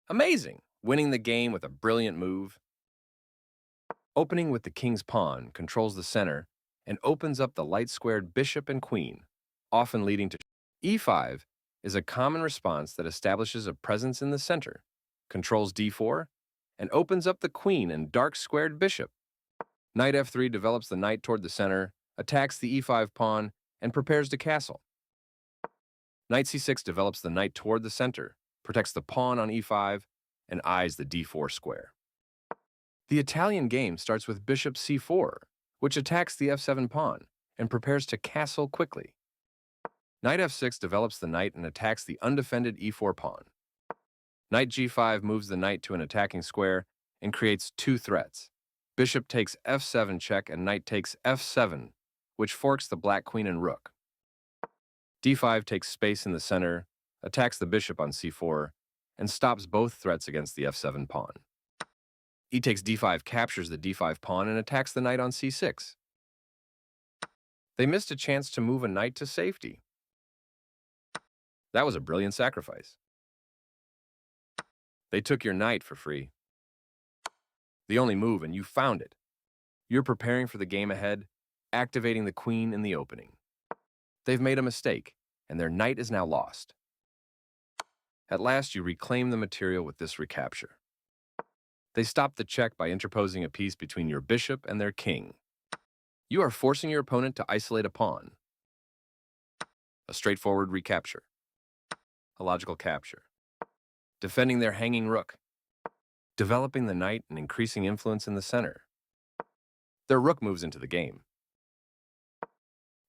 Amazing! Winning the game with a brilliant move. Opening with the king's pawn controls the center and opens up the light-squared bishop and queen, often leading to e5 is a common response that establishes a presence in the center, controls d4, and opens up the queen and dark-squared bishop. Knight f3 develops the knight toward the center, attacks the e5 pawn, and prepares to castle. Knight c6 develops the knight toward the center, protects the pawn on e5, and eyes the d4 square. The Italian game starts with bishop c4, which attacks the f7 pawn and prepares to castle quickly. Knight f6 develops the knight and attacks the undefended e4 pawn. Knight g5 moves the knight to an attacking square and creates two threats. Bishop takes f7 check and knight takes f7, which forks the black queen and rook. d5 takes space in the center, attacks the bishop on c4, and stops both threats against the f7 pawn. E takes d5 captures the d5 pawn and attacks the knight on c6. They missed a chance to move a knight to safety. That was a brilliant sacrifice. They took your knight for free. The only move, and you found it. You're preparing for the game ahead, activating the queen in the opening. They've made a mistake, and their knight is now lost. At last, you reclaim the material with this recapture. They stopped the check by interposing a piece between your bishop and their king. You are forcing your opponent to isolate a pawn. A straightforward recapture. A logical capture. Defending their hanging rook. Developing the knight and increasing influence in the center. Their rook moves into the game.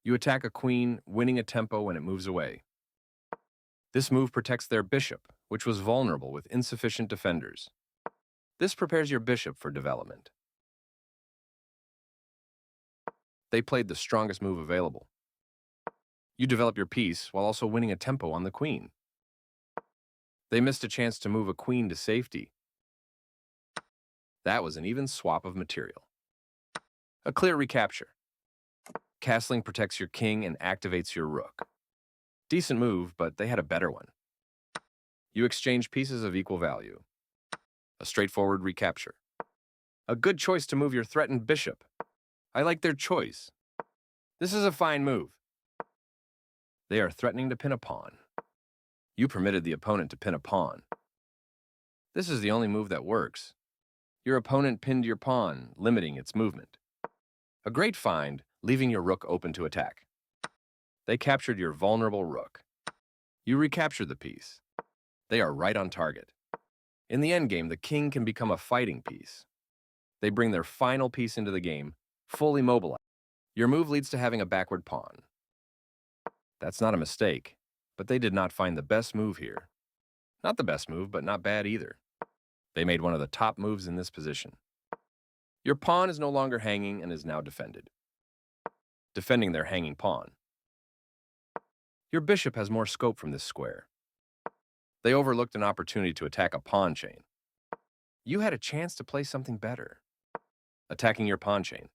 You attack a queen, winning a tempo when it moves away. This move protects their bishop, which was vulnerable with insufficient defenders. This prepares your bishop for development. They played the strongest move available. You develop your piece while also winning a tempo on the queen. They missed a chance to move a queen to safety. That was an even swap of material. A clear recapture. Castling protects your king and activates your rook. Decent move, but they had a better one. You exchange pieces of equal value. A straightforward recapture. A good choice to move your threatened bishop. I like their choice. This is a fine move. They are threatening to pin a pawn. You permitted the opponent to pin a pawn. This is the only move that works. Your opponent pinned your pawn, limiting its movement. A great find, leaving your rook open to attack. They captured your vulnerable rook. You recaptured the piece. They are right on target. In the endgame, the king can become a fighting piece. They bring their final piece into the game, fully mobilized. Your move leads to having a backward pawn. That's not a mistake, but they did not find the best move here. Not the best move, but not bad either. They made one of the top moves in this position. Your pawn is no longer hanging and is now defended. Defending their hanging pawn. Your bishop has more scope from this square. They overlooked an opportunity to attack a pawn chain. You had a chance to play something better. Attacking your pawn chain.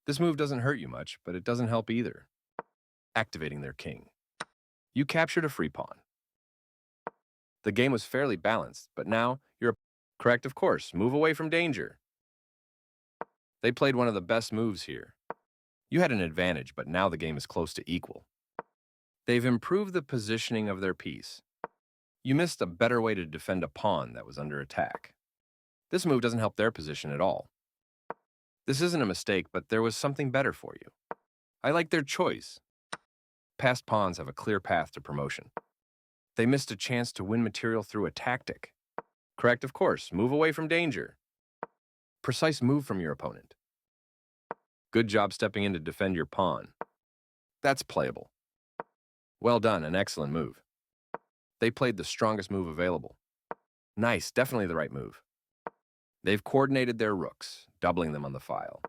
This move doesn't hurt you much, but it doesn't help either. Activating their king. You captured a free pawn. The game was fairly balanced, but now you're correct, of course. Move away from danger. They played one of the best moves here. You had an advantage, but now the game is close to equal. They've improved the positioning of their piece. You missed a better way to defend a pawn that was under attack. This move doesn't help their position at all. This isn't a mistake, but there was something better for you. I like their choice. Past pawns have a clear path to promotion. They missed a chance to win material through a tactic. Correct, of course. Move away from danger. Precise move from your opponent. Good job stepping in to defend your pawn. That's playable. Well done, an excellent move. They played the strongest move available. Nice, definitely the right move. They've coordinated their rooks, doubling them on the file.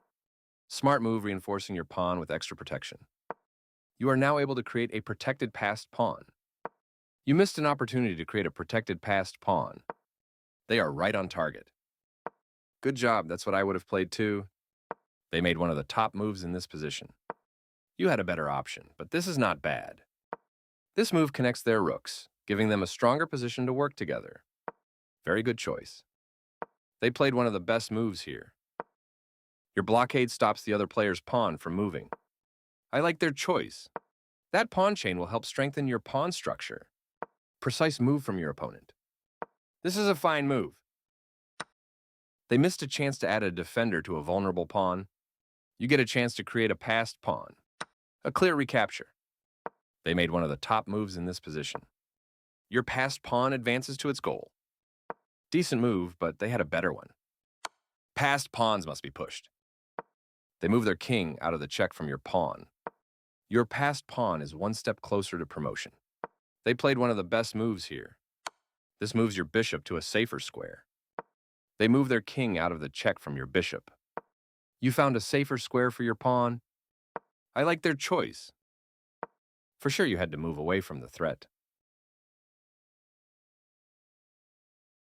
Smart move reinforcing your pawn with extra protection. You are now able to create a protected passed pawn. You missed an opportunity to create a protected passed pawn. They are right on target. Good job, that's what I would have played too. They made one of the top moves in this position. You had a better option, but this is not bad. This move connects their rooks, giving them a stronger position to work together. Very good choice. They played one of the best moves here. Your blockade stops the other player's pawn from moving. I like their choice. That pawn chain will help strengthen your pawn structure. Precise move from your opponent. This is a fine move. They missed a chance to add a defender to a vulnerable pawn. You get a chance to create a passed pawn. A clear recapture. They made one of the top moves in this position. Your passed pawn advances to its goal. Decent move, but they had a better one. Passed pawns must be pushed. They move their king out of the check from your pawn. Your passed pawn is one step closer to promotion. They played one of the best moves here. This moves your bishop to a safer square. They move their king out of the check from your bishop. You found a safer square for your pawn. I like their choice. For sure you had to move away from the threat.